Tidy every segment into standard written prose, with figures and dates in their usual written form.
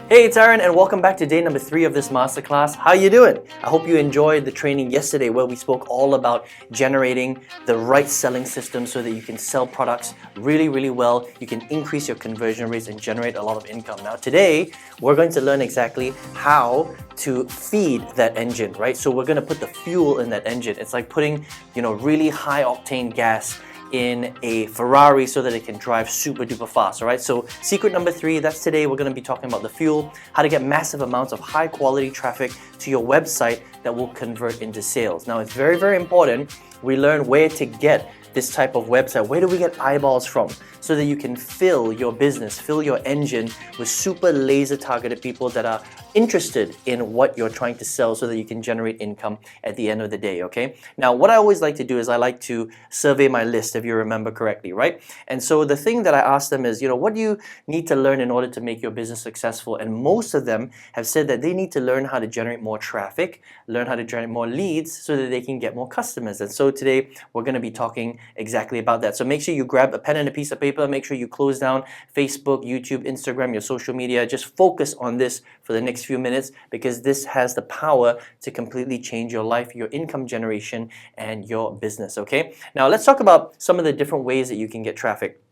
Hey, it's Aaron and welcome back to day number 3 of this masterclass. How you doing? I hope you enjoyed the training yesterday where we spoke all about generating the right selling system so that you can sell products really well, you can increase your conversion rates and generate a lot of income. Now today, we're going to learn exactly how to feed that engine, right? So we're going to put the fuel in that engine. It's like putting, really high octane gas in a Ferrari so that it can drive super duper fast, all right? So secret number 3, that's today. We're going to be talking about the fuel, how to get massive amounts of high quality traffic to your website that will convert into sales. Now it's very important we learn where to get this type of website. Where do we get eyeballs from? So that you can fill your business, fill your engine with super laser targeted people that are interested in what you're trying to sell so that you can generate income at the end of the day, okay? Now, what I always like to do is I like to survey my list, if you remember correctly, right? And so the thing that I ask them is, what do you need to learn in order to make your business successful? And most of them have said that they need to learn how to generate more traffic, learn how to generate more leads so that they can get more customers. And so today we're going to be talking exactly about that. So make sure you grab a pen and a piece of paper. Make sure you close down Facebook, YouTube, Instagram, your social media. Just focus on this for the next few minutes because this has the power to completely change your life, your income generation, and your business, okay? Now let's talk about some of the different ways that you can get traffic.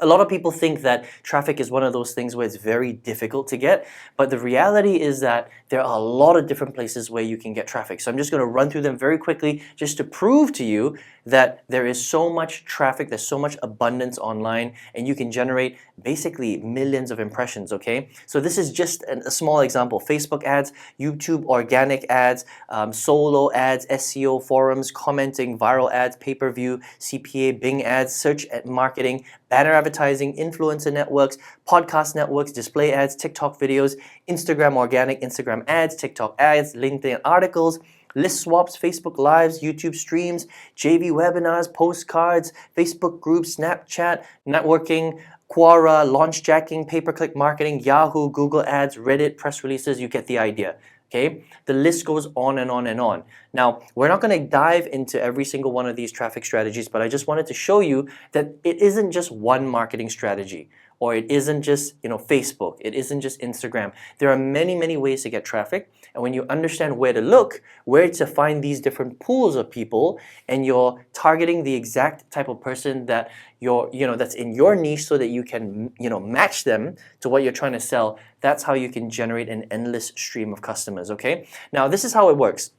A lot of people think that traffic is one of those things where it's very difficult to get, but the reality is that there are a lot of different places where you can get traffic. So I'm just going to run through them very quickly just to prove to you that there is so much traffic, there's so much abundance online, and you can generate basically millions of impressions, okay? So this is just a small example. Facebook ads, YouTube organic ads, solo ads, SEO, forums, commenting, viral ads, pay-per-view, CPA, Bing ads, search marketing, banner advertising, influencer networks, podcast networks, display ads, TikTok videos, Instagram organic, Instagram ads, TikTok ads, LinkedIn articles, list swaps, Facebook Lives, YouTube streams, JV webinars, postcards, Facebook groups, Snapchat, networking, Quora, launch jacking, pay-per-click marketing, Yahoo, Google ads, Reddit, press releases, you get the idea. Okay, the list goes on and on and on. Now, we're not going to dive into every single one of these traffic strategies, but I just wanted to show you that it isn't just one marketing strategy, or it isn't just, Facebook, it isn't just Instagram. There are many ways to get traffic, and when you understand where to look, where to find these different pools of people, and you're targeting the exact type of person that that's in your niche so that you can, match them to what you're trying to sell, that's how you can generate an endless stream of customers, okay? Now, this is how it works.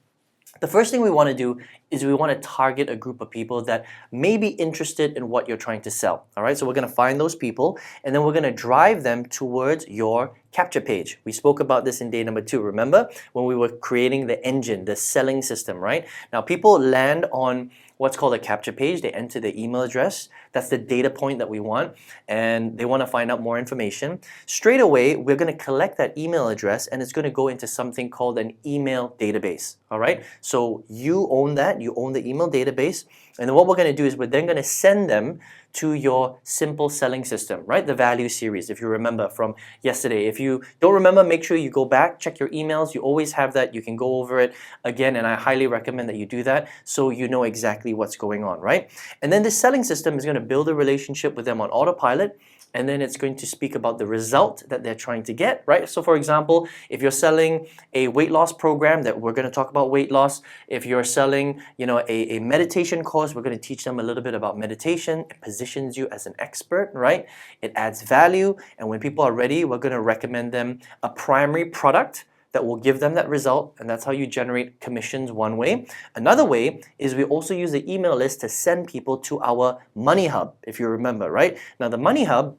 The first thing we want to do is we want to target a group of people that may be interested in what you're trying to sell. All right, so we're going to find those people and then we're going to drive them towards your capture page. We spoke about this in day number 2. Remember when we were creating the engine, the selling system, right? Now people land on what's called a capture page. They enter their email address. That's the data point that we want, and they want to find out more information. Straight away, we're going to collect that email address and it's going to go into something called an email database. All right, so you own that. You own the email database. And then what we're going to do is we're then going to send them to your simple selling system, right? The value series, if you remember from yesterday. If you don't remember, make sure you go back, check your emails. You always have that. You can go over it again, and I highly recommend that you do that so you know exactly what's going on, right? And then this selling system is going to build a relationship with them on autopilot, and then it's going to speak about the result that they're trying to get, right? So for example, if you're selling a weight loss program, that we're going to talk about weight loss. If you're selling, a meditation course, we're going to teach them a little bit about meditation. It positions you as an expert, right? It adds value, and when people are ready, we're going to recommend them a primary product that will give them that result, and that's how you generate commissions one way. Another way is we also use the email list to send people to our Money Hub, if you remember, right? Now the Money Hub,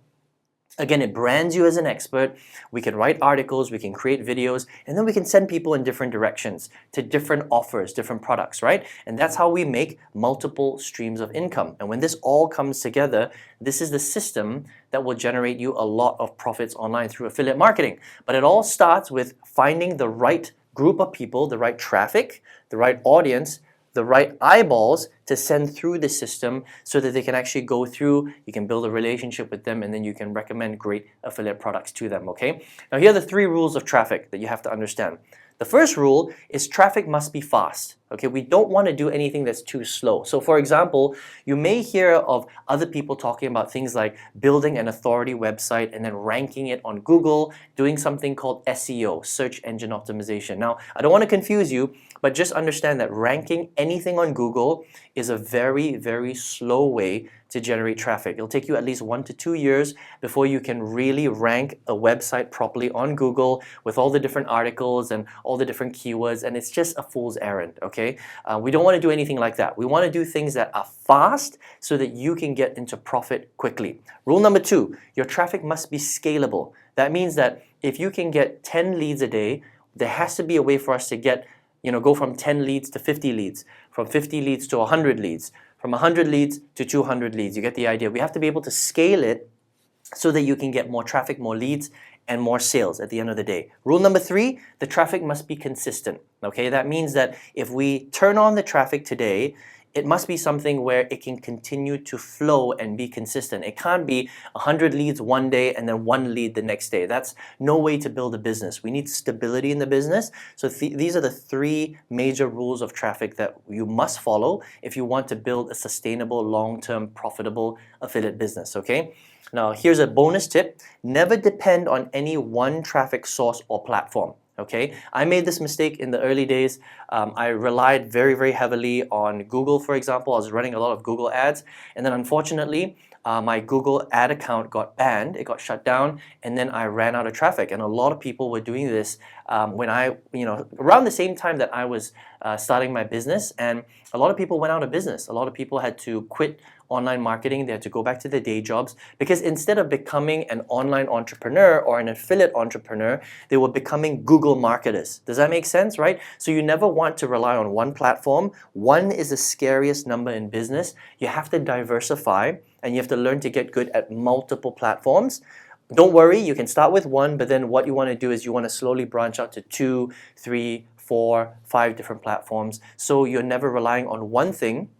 again, it brands you as an expert. We can write articles, we can create videos, and then we can send people in different directions to different offers, different products, right? And that's how we make multiple streams of income. And when this all comes together, this is the system that will generate you a lot of profits online through affiliate marketing. But it all starts with finding the right group of people, the right traffic, the right audience, the right eyeballs to send through the system so that they can actually go through, you can build a relationship with them, and then you can recommend great affiliate products to them, okay? Now here are the 3 rules of traffic that you have to understand. The first rule is traffic must be fast. Okay, we don't want to do anything that's too slow. So for example, you may hear of other people talking about things like building an authority website and then ranking it on Google, doing something called SEO, search engine optimization. Now, I don't want to confuse you, but just understand that ranking anything on Google is a very, very slow way to generate traffic. It'll take you at least 1 to 2 years before you can really rank a website properly on Google with all the different articles and all the different keywords, and it's just a fool's errand, okay? We don't want to do anything like that. We want to do things that are fast so that you can get into profit quickly. Rule number 2, your traffic must be scalable. That means that if you can get 10 leads a day, there has to be a way for us to get, go from 10 leads to 50 leads, from 50 leads to 100 leads, from 100 leads to 200 leads. You get the idea. We have to be able to scale it so that you can get more traffic, more leads, and more sales at the end of the day. Rule number 3, the traffic must be consistent. Okay, that means that if we turn on the traffic today, it must be something where it can continue to flow and be consistent. It can't be 100 leads one day and then 1 lead the next day. That's no way to build a business. We need stability in the business. So these are the 3 major rules of traffic that you must follow if you want to build a sustainable, long-term, profitable affiliate business, okay? Now, here's a bonus tip. Never depend on any one traffic source or platform. Okay, I made this mistake in the early days. I relied very, very heavily on Google, for example. I was running a lot of Google ads, and then unfortunately, my Google ad account got banned. It got shut down, and then I ran out of traffic. And a lot of people were doing this when around the same time that I was starting my business, and a lot of people went out of business. A lot of people had to quit online marketing. They had to go back to their day jobs because instead of becoming an online entrepreneur or an affiliate entrepreneur, they were becoming Google marketers. Does that make sense, right? So you never want to rely on one platform. One is the scariest number in business. You have to diversify and you have to learn to get good at multiple platforms. Don't worry, you can start with one, but then what you want to do is you want to slowly branch out to 2, 3, 4, 5 different platforms. So you're never relying on one thing,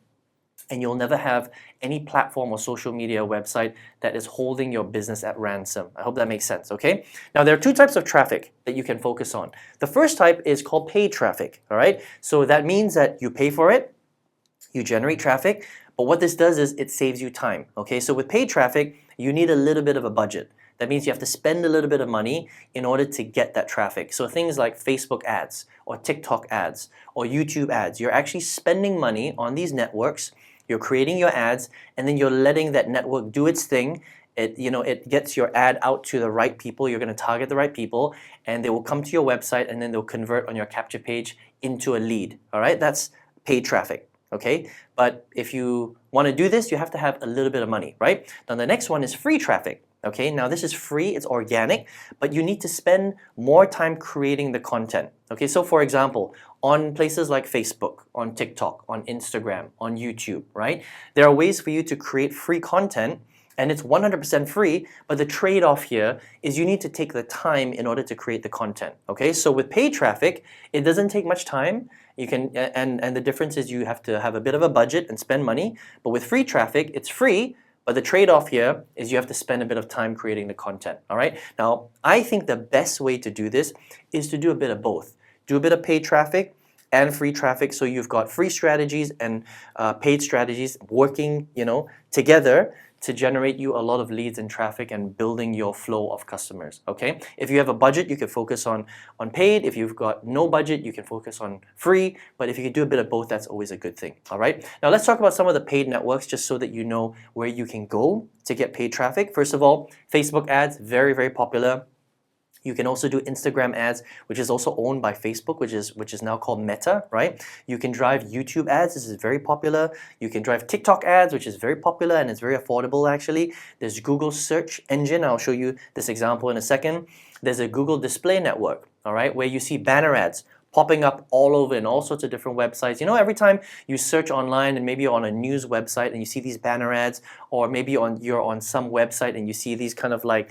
and you'll never have any platform or social media website that is holding your business at ransom. I hope that makes sense, okay? Now, there are 2 types of traffic that you can focus on. The first type is called paid traffic, all right? So that means that you pay for it, you generate traffic, but what this does is it saves you time, okay? So with paid traffic, you need a little bit of a budget. That means you have to spend a little bit of money in order to get that traffic. So things like Facebook ads or TikTok ads or YouTube ads, you're actually spending money on these networks. You're creating your ads, and then you're letting that network do its thing. It gets your ad out to the right people. You're going to target the right people, and they will come to your website, and then they'll convert on your capture page into a lead. All right, that's paid traffic. Okay, but if you want to do this, you have to have a little bit of money, right? Now the next one is free traffic. Okay, now this is free, it's organic, but you need to spend more time creating the content. Okay, so for example, on places like Facebook, on TikTok, on Instagram, on YouTube, right? There are ways for you to create free content, and it's 100% free, but the trade-off here is you need to take the time in order to create the content. Okay, so with paid traffic, it doesn't take much time. You can, and the difference is you have to have a bit of a budget and spend money, but with free traffic, it's free, but the trade-off here is you have to spend a bit of time creating the content, all right? Now, I think the best way to do this is to do a bit of both. Do a bit of paid traffic and free traffic, so you've got free strategies and paid strategies working, together to generate you a lot of leads and traffic and building your flow of customers, okay? If you have a budget, you can focus on paid. If you've got no budget, you can focus on free. But if you can do a bit of both, that's always a good thing, all right? Now let's talk about some of the paid networks just so that you know where you can go to get paid traffic. First of all, Facebook ads, very, very popular. You can also do Instagram ads, which is also owned by Facebook, which is now called Meta, right? You can drive YouTube ads. This is very popular. You can drive TikTok ads, which is very popular and it's very affordable actually. There's Google search engine. I'll show you this example in a second. There's a Google display network, all right, where you see banner ads popping up all over in all sorts of different websites. Every time you search online and maybe you're on a news website and you see these banner ads or maybe you're on some website and you see these kind of like,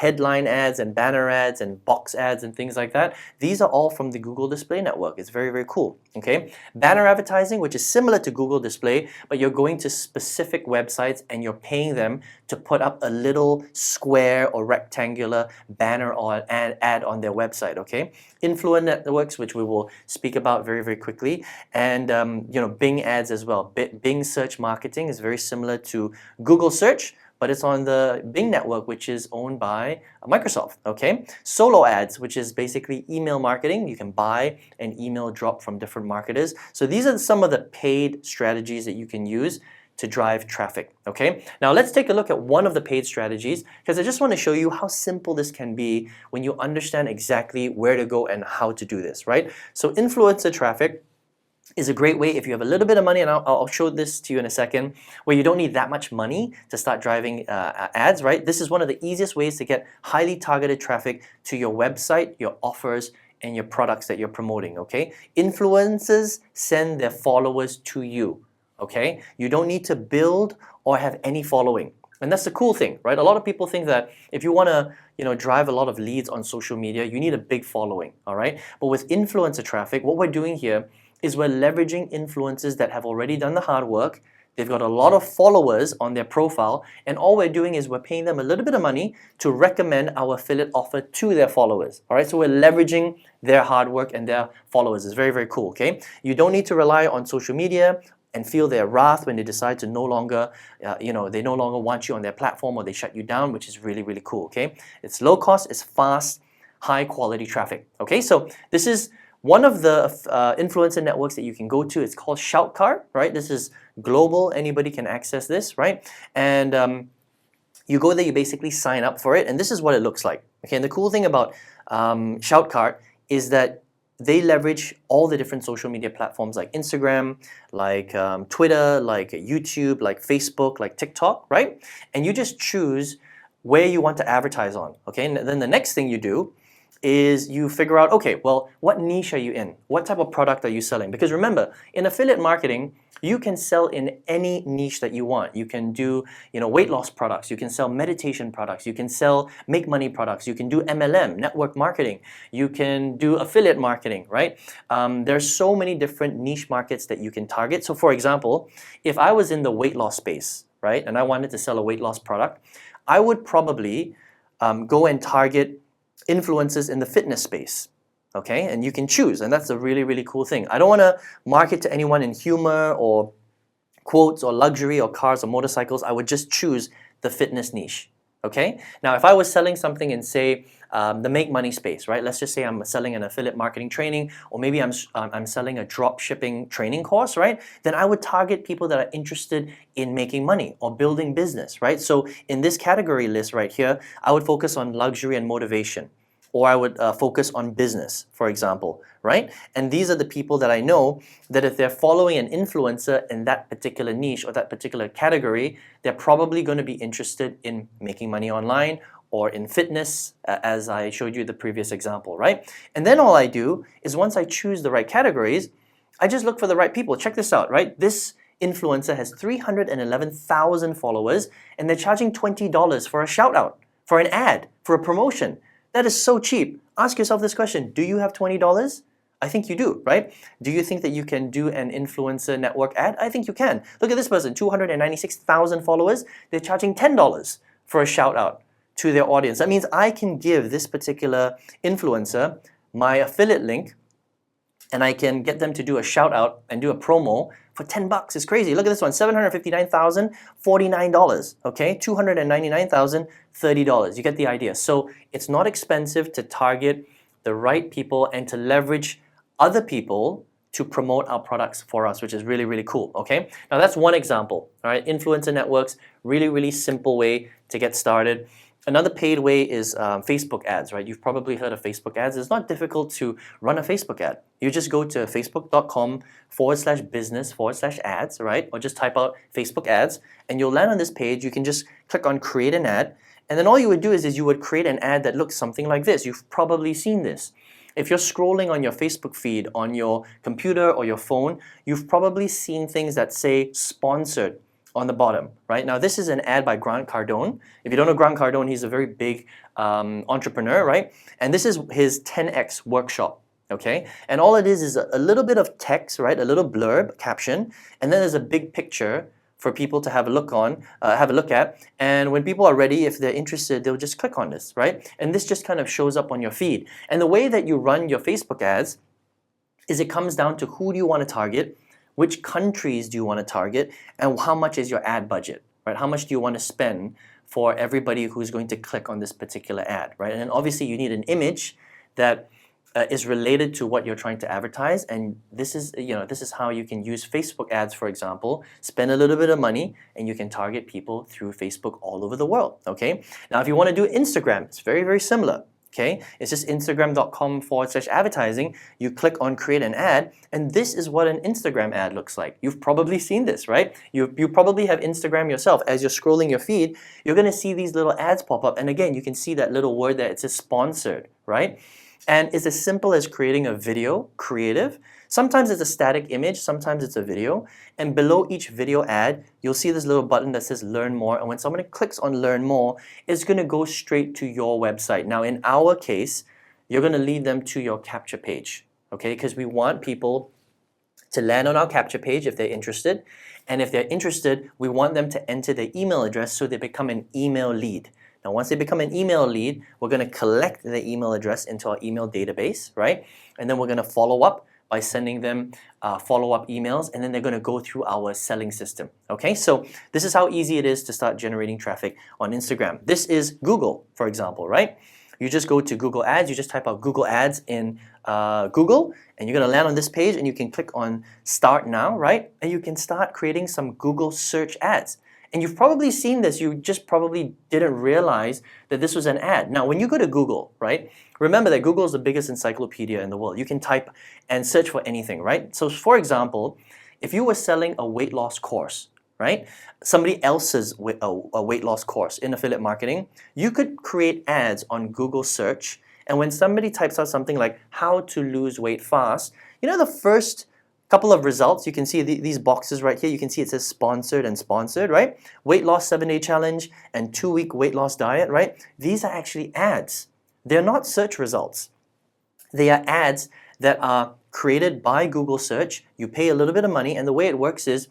headline ads and banner ads and box ads and things like that. These are all from the Google Display Network. It's very, very cool, okay? Banner advertising, which is similar to Google Display, but you're going to specific websites and you're paying them to put up a little square or rectangular banner or an ad on their website, okay? Influencer networks, which we will speak about very, very quickly, and Bing ads as well. Bing search marketing is very similar to Google search, but it's on the Bing network, which is owned by Microsoft, okay? Solo ads, which is basically email marketing. You can buy an email drop from different marketers. So these are some of the paid strategies that you can use to drive traffic, okay? Now let's take a look at one of the paid strategies, because I just want to show you how simple this can be when you understand exactly where to go and how to do this, right? So influencer traffic is a great way if you have a little bit of money, and I'll show this to you in a second, where you don't need that much money to start driving ads, right? This is one of the easiest ways to get highly targeted traffic to your website, your offers, and your products that you're promoting, okay? Influencers send their followers to you, okay? You don't need to build or have any following. And that's the cool thing, right? A lot of people think that if you want to, drive a lot of leads on social media, you need a big following, all right? But with influencer traffic, what we're doing here is we're leveraging influencers that have already done the hard work. They've got a lot of followers on their profile, and all we're doing is we're paying them a little bit of money to recommend our affiliate offer to their followers. All right, so we're leveraging their hard work and their followers. It's very, very cool, okay? You don't need to rely on social media and feel their wrath when they decide to no longer, they no longer want you on their platform or they shut you down, which is really, really cool, okay? It's low cost, it's fast, high quality traffic, okay? So this is one of the influencer networks that you can go to. It's called Shoutcart, right? This is global. Anybody can access this, right? And you go there, you basically sign up for it, and this is what it looks like. Okay, and the cool thing about Shoutcart is that they leverage all the different social media platforms like Instagram, like Twitter, like YouTube, like Facebook, like TikTok, right? And you just choose where you want to advertise on, okay? And then the next thing you do is you figure out, okay, well, what niche are you in? What type of product are you selling? Because remember, in affiliate marketing, you can sell in any niche that you want. You can do, weight loss products. You can sell meditation products. You can sell make money products. You can do MLM, network marketing. You can do affiliate marketing, right? There's so many different niche markets that you can target. So for example, if I was in the weight loss space, right, and I wanted to sell a weight loss product, I would probably go and target influencers in the fitness space, okay? And you can choose, and that's a really, really cool thing. I don't want to market to anyone in humor or quotes or luxury or cars or motorcycles. I would just choose the fitness niche, okay? Now, if I was selling something in, say, the make money space, right? Let's just say I'm selling an affiliate marketing training, or maybe I'm selling a drop shipping training course, right? Then I would target people that are interested in making money or building business, right? So in this category list right here, I would focus on luxury and motivation, or I would focus on business, for example, right? And these are the people that I know that if they're following an influencer in that particular niche or that particular category, they're probably going to be interested in making money online or in fitness, as I showed you the previous example, right? And then all I do is once I choose the right categories, I just look for the right people. Check this out, right? This influencer has 311,000 followers, and they're charging $20 for a shout out, for an ad, for a promotion. That is so cheap. Ask yourself this question: do you have $20? I think you do, right? Do you think that you can do an influencer network ad? I think you can. Look at this person, 296,000 followers. They're charging $10 for a shout out to their audience. That means I can give this particular influencer my affiliate link, and I can get them to do a shout out and do a promo for $10. It's crazy. Look at this one, 759,000, $49, okay? 299,000, $30. You get the idea. So it's not expensive to target the right people and to leverage other people to promote our products for us, which is really, really cool, okay? Now that's one example, all right? Influencer networks, really, really simple way to get started. Another paid way is Facebook ads, right? You've probably heard of Facebook ads. It's not difficult to run a Facebook ad. You just go to facebook.com/business/ads, right? Or just type out Facebook ads, and you'll land on this page. You can just click on create an ad, and then all you would do is you would create an ad that looks something like this. You've probably seen this. If you're scrolling on your Facebook feed on your computer or your phone, you've probably seen things that say sponsored on the bottom, right? Now this is an ad by Grant Cardone. If you don't know Grant Cardone, he's a very big entrepreneur, right? And this is his 10x workshop, okay? And all it is a little bit of text, right? A little blurb, caption, and then there's a big picture for people to have a look at. And when people are ready, if they're interested, they'll just click on this, right? And this just kind of shows up on your feed. And the way that you run your Facebook ads is it comes down to who do you want to target, which countries do you want to target, and how much is your ad budget, right? How much do you want to spend for everybody who's going to click on this particular ad, right? And then obviously you need an image that is related to what you're trying to advertise, and this is how you can use Facebook ads, for example. Spend a little bit of money and you can target people through Facebook all over the world, okay? Now if you want to do Instagram, it's very, very similar. Okay, it's just instagram.com/advertising. You click on create an ad, and this is what an Instagram ad looks like. You've probably seen this, right? You probably have Instagram yourself. As you're scrolling your feed, you're going to see these little ads pop up. And again, you can see that little word there. It says sponsored, right? And it's as simple as creating a video, creative. Sometimes it's a static image, sometimes it's a video. And below each video ad, you'll see this little button that says learn more. And when somebody clicks on learn more, it's going to go straight to your website. Now, in our case, you're going to lead them to your capture page, okay? Because we want people to land on our capture page if they're interested. And if they're interested, we want them to enter their email address so they become an email lead. Now, once they become an email lead, we're going to collect the email address into our email database, right? And then we're going to follow up by sending them follow-up emails, and then they're going to go through our selling system, okay? So this is how easy it is to start generating traffic on Instagram. This is Google, for example, right? You just go to Google Ads, you just type out Google Ads in Google, and you're going to land on this page, and you can click on Start Now, right? And you can start creating some Google search ads. And you've probably seen this, you just probably didn't realize that this was an ad. Now, when you go to Google, right, remember that Google is the biggest encyclopedia in the world. You can type and search for anything, right? So, for example, if you were selling a weight loss course, right, somebody else's a weight loss course in affiliate marketing, you could create ads on Google search. And when somebody types out something like how to lose weight fast, you know the first couple of results, you can see these boxes right here. You can see it says sponsored and sponsored, right? Weight loss 7-day challenge and 2-week weight loss diet, right? These are actually ads. They're not search results. They are ads that are created by Google search. You pay a little bit of money, and the way it works is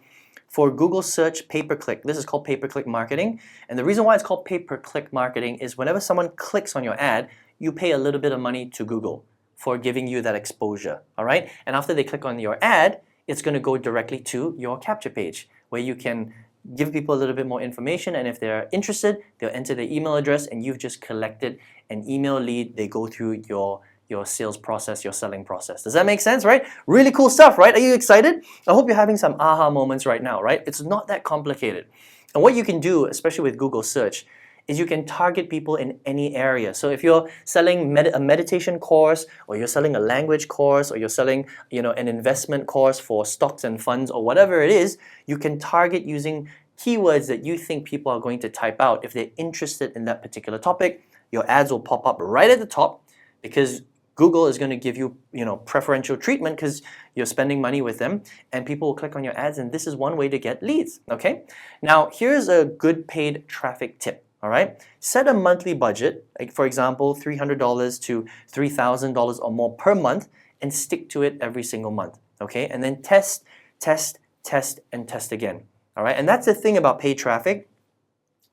for Google search pay-per-click. This is called pay-per-click marketing. And the reason why it's called pay-per-click marketing is whenever someone clicks on your ad, you pay a little bit of money to Google for giving you that exposure, all right? And after they click on your ad, it's going to go directly to your capture page where you can give people a little bit more information, and if they're interested, they'll enter their email address, and you've just collected an email lead. They go through your sales process, your selling process. Does that make sense, right? Really cool stuff, right? Are you excited? I hope you're having some aha moments right now, right? It's not that complicated. And what you can do, especially with Google search, is you can target people in any area. So if you're selling a meditation course, or you're selling a language course, or you're selling an investment course for stocks and funds, or whatever it is, you can target using keywords that you think people are going to type out. If they're interested in that particular topic, your ads will pop up right at the top because Google is going to give you, preferential treatment because you're spending money with them, and people will click on your ads, and this is one way to get leads, okay? Now, here's a good paid traffic tip. All right, set a monthly budget, like for example, $300 to $3,000 or more per month, and stick to it every single month, okay? And then test, and test again, all right? And that's the thing about paid traffic,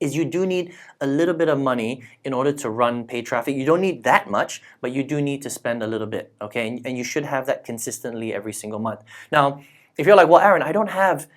is you do need a little bit of money in order to run paid traffic. You don't need that much, but you do need to spend a little bit, okay? And you should have that consistently every single month. Now, if you're like, well, Aaron, I don't have,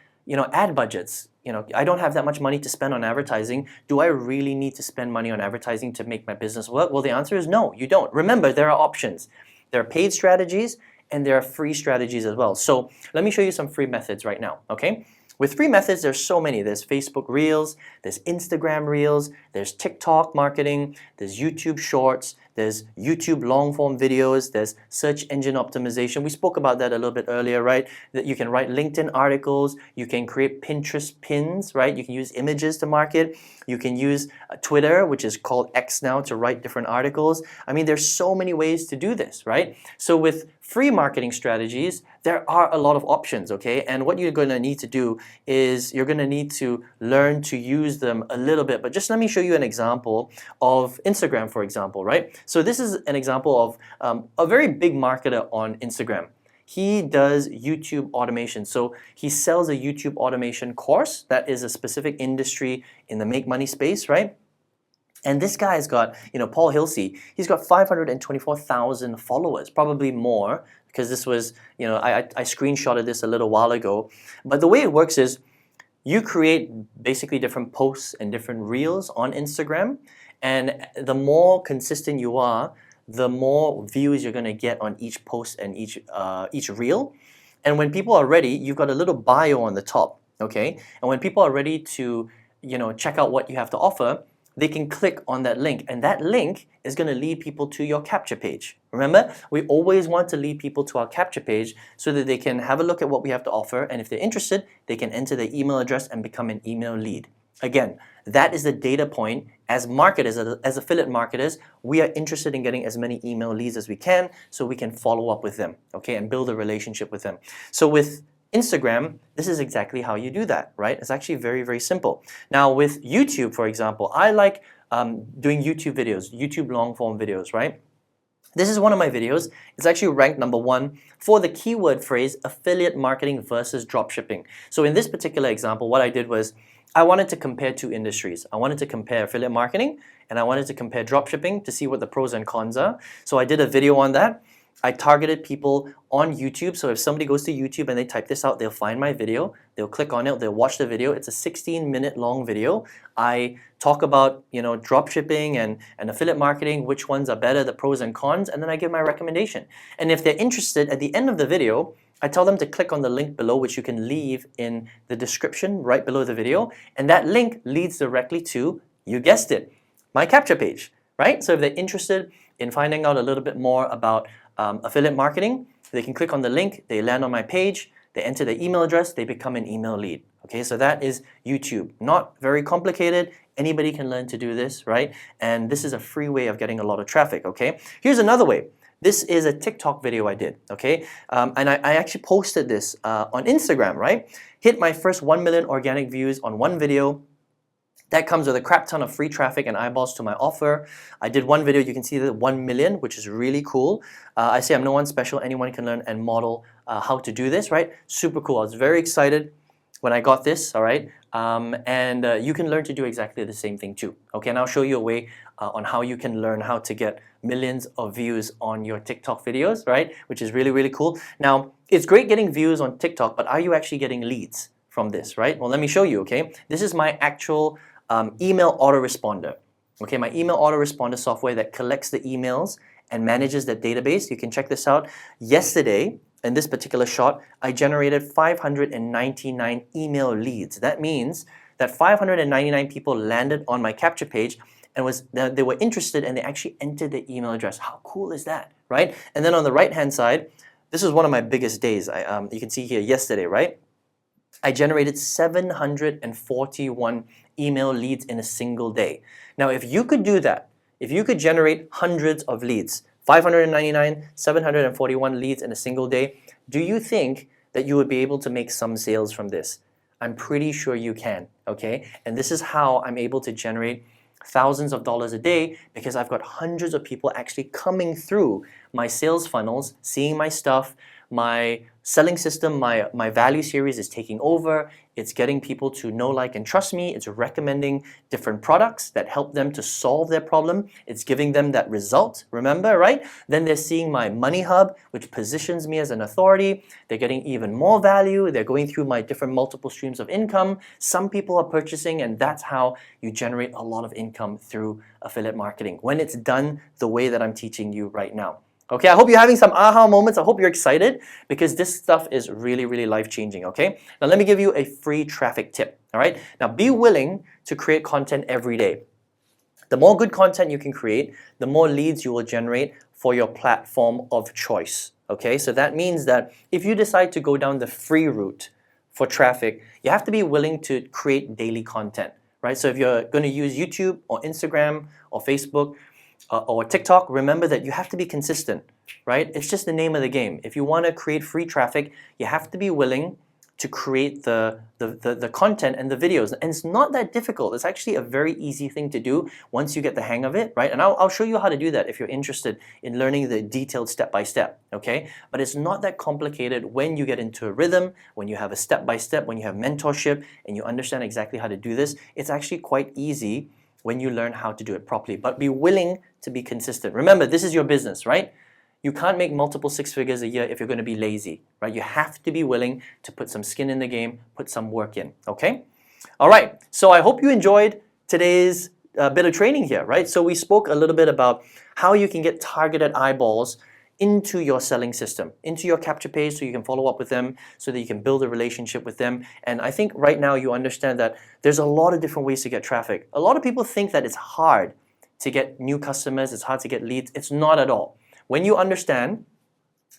ad budgets. I don't have that much money to spend on advertising. Do I really need to spend money on advertising to make my business work? Well, the answer is no, you don't. Remember, there are options. There are paid strategies and there are free strategies as well. So let me show you some free methods right now, okay? With free methods, there's so many. There's Facebook Reels, there's Instagram Reels, there's TikTok marketing, there's YouTube Shorts, there's YouTube long-form videos, there's search engine optimization. We spoke about that a little bit earlier, right? That you can write LinkedIn articles, you can create Pinterest pins, right? You can use images to market. You can use Twitter, which is called X now, to write different articles. I mean, there's so many ways to do this, right? So with free marketing strategies, there are a lot of options, okay? And what you're going to need to do is you're going to need to learn to use them a little bit. But just let me show you an example of Instagram, for example, right? So this is an example of a very big marketer on Instagram. He does YouTube automation. So he sells a YouTube automation course that is a specific industry in the make money space, right? And this guy's got, Paul Hilsey, he's got 524,000 followers, probably more, because this was, I screenshotted this a little while ago. But the way it works is you create basically different posts and different reels on Instagram, and the more consistent you are, the more views you're going to get on each post and each reel. And when people are ready, you've got a little bio on the top, okay? And when people are ready to, check out what you have to offer, they can click on that link, and that link is going to lead people to your capture page. Remember, we always want to lead people to our capture page so that they can have a look at what we have to offer, and if they're interested, they can enter their email address and become an email lead. Again, that is the data point. As marketers, as affiliate marketers, we are interested in getting as many email leads as we can so we can follow up with them, okay, and build a relationship with them. So with Instagram, this is exactly how you do that, right? It's actually very, very simple. Now with YouTube, for example, I like doing YouTube videos, YouTube long form videos, right? This is one of my videos. It's actually ranked #1 for the keyword phrase affiliate marketing versus dropshipping. So in this particular example, what I did was I wanted to compare two industries. I wanted to compare affiliate marketing and I wanted to compare dropshipping to see what the pros and cons are. So I did a video on that. I targeted people on YouTube, so if somebody goes to YouTube and they type this out, they'll find my video, they'll click on it, they'll watch the video. It's a 16-minute long video. I talk about, drop shipping and affiliate marketing, which ones are better, the pros and cons, and then I give my recommendation. And if they're interested, at the end of the video, I tell them to click on the link below, which you can leave in the description right below the video, and that link leads directly to, you guessed it, my capture page, right? So if they're interested in finding out a little bit more about affiliate marketing, they can click on the link, they land on my page, they enter their email address, they become an email lead. Okay, so that is YouTube. Not very complicated. Anybody can learn to do this, right? And this is a free way of getting a lot of traffic, okay? Here's another way. This is a TikTok video I did, okay? And I actually posted this on Instagram, right? Hit my first 1 million organic views on one video. That comes with a crap ton of free traffic and eyeballs to my offer. I did one video, you can see the 1 million, which is really cool. I say I'm no one special, anyone can learn and model how to do this, right? Super cool. I was very excited when I got this, all right? You can learn to do exactly the same thing too, okay? And I'll show you a way on how you can learn how to get millions of views on your TikTok videos, right? Which is really, really cool. Now, it's great getting views on TikTok, but are you actually getting leads from this, right? Well, let me show you, okay? This is my actual email autoresponder. Okay, my email autoresponder software that collects the emails and manages that database. You can check this out. Yesterday, in this particular shot, I generated 599 email leads. That means that 599 people landed on my capture page and they were interested and they actually entered the email address. How cool is that, right? And then on the right-hand side, this is one of my biggest days. You can see here yesterday, right? I generated 741 email leads in a single day. Now, if you could do that, if you could generate hundreds of leads, 599, 741 leads in a single day, do you think that you would be able to make some sales from this? I'm pretty sure you can, okay? And this is how I'm able to generate thousands of dollars a day because I've got hundreds of people actually coming through my sales funnels, seeing my stuff. My selling system, my value series is taking over. It's getting people to know, like, and trust me. It's recommending different products that help them to solve their problem. It's giving them that result, remember, right? Then they're seeing my Money Hub, which positions me as an authority. They're getting even more value. They're going through my different multiple streams of income. Some people are purchasing, and that's how you generate a lot of income through affiliate marketing when it's done the way that I'm teaching you right now. Okay, I hope you're having some aha moments. I hope you're excited because this stuff is really, really life-changing, okay? Now, let me give you a free traffic tip, all right? Now, be willing to create content every day. The more good content you can create, the more leads you will generate for your platform of choice, okay? So that means that if you decide to go down the free route for traffic, you have to be willing to create daily content, right? So if you're going to use YouTube or Instagram or Facebook, or TikTok, remember that you have to be consistent, right? It's just the name of the game. If you want to create free traffic, you have to be willing to create the content and the videos. And it's not that difficult. It's actually a very easy thing to do once you get the hang of it, right? And I'll show you how to do that if you're interested in learning the detailed step-by-step, okay? But it's not that complicated when you get into a rhythm, when you have a step-by-step, when you have mentorship, and you understand exactly how to do this. It's actually quite easy when you learn how to do it properly. But be willing to be consistent. Remember, this is your business, right? You can't make multiple six figures a year if you're going to be lazy, right? You have to be willing to put some skin in the game, put some work in, okay? All right, so I hope you enjoyed today's bit of training here, right? So we spoke a little bit about how you can get targeted eyeballs into your selling system, into your capture page so you can follow up with them, so that you can build a relationship with them. And I think right now you understand that there's a lot of different ways to get traffic. A lot of people think that it's hard to get new customers, it's hard to get leads. It's not at all. When you understand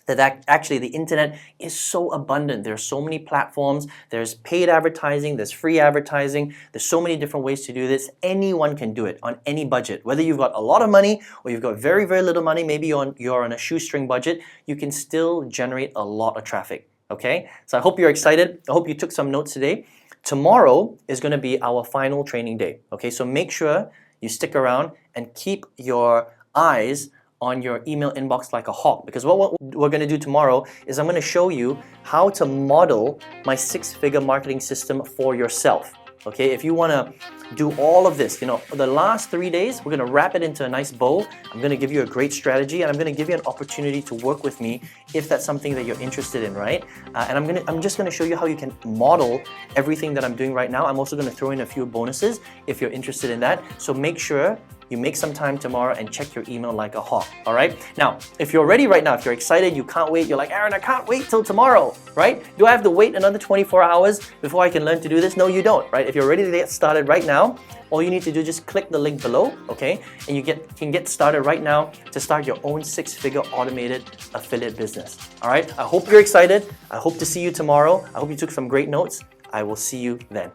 that actually the internet is so abundant, there are so many platforms, there's paid advertising, there's free advertising, there's so many different ways to do this. Anyone can do it on any budget. Whether you've got a lot of money or you've got very, very little money, maybe you're on a shoestring budget, you can still generate a lot of traffic, okay? So I hope you're excited. I hope you took some notes today. Tomorrow is going to be our final training day, okay? So make sure you stick around and keep your eyes on your email inbox like a hawk, because what we're going to do tomorrow is I'm going to show you how to model my six-figure marketing system for yourself. Okay, if you want to do all of this, the last 3 days, we're going to wrap it into a nice bow. I'm going to give you a great strategy, and I'm going to give you an opportunity to work with me if that's something that you're interested in, right? And I'm just going to show you how you can model everything that I'm doing right now. I'm also going to throw in a few bonuses if you're interested in that. So make sure you make some time tomorrow and check your email like a hawk, all right? Now, if you're ready right now, if you're excited, you can't wait, you're like, Aaron, I can't wait till tomorrow, right? Do I have to wait another 24 hours before I can learn to do this? No, you don't, right? If you're ready to get started right now, all you need to do is just click the link below, okay? And you can get started right now to start your own six-figure automated affiliate business, all right? I hope you're excited. I hope to see you tomorrow. I hope you took some great notes. I will see you then.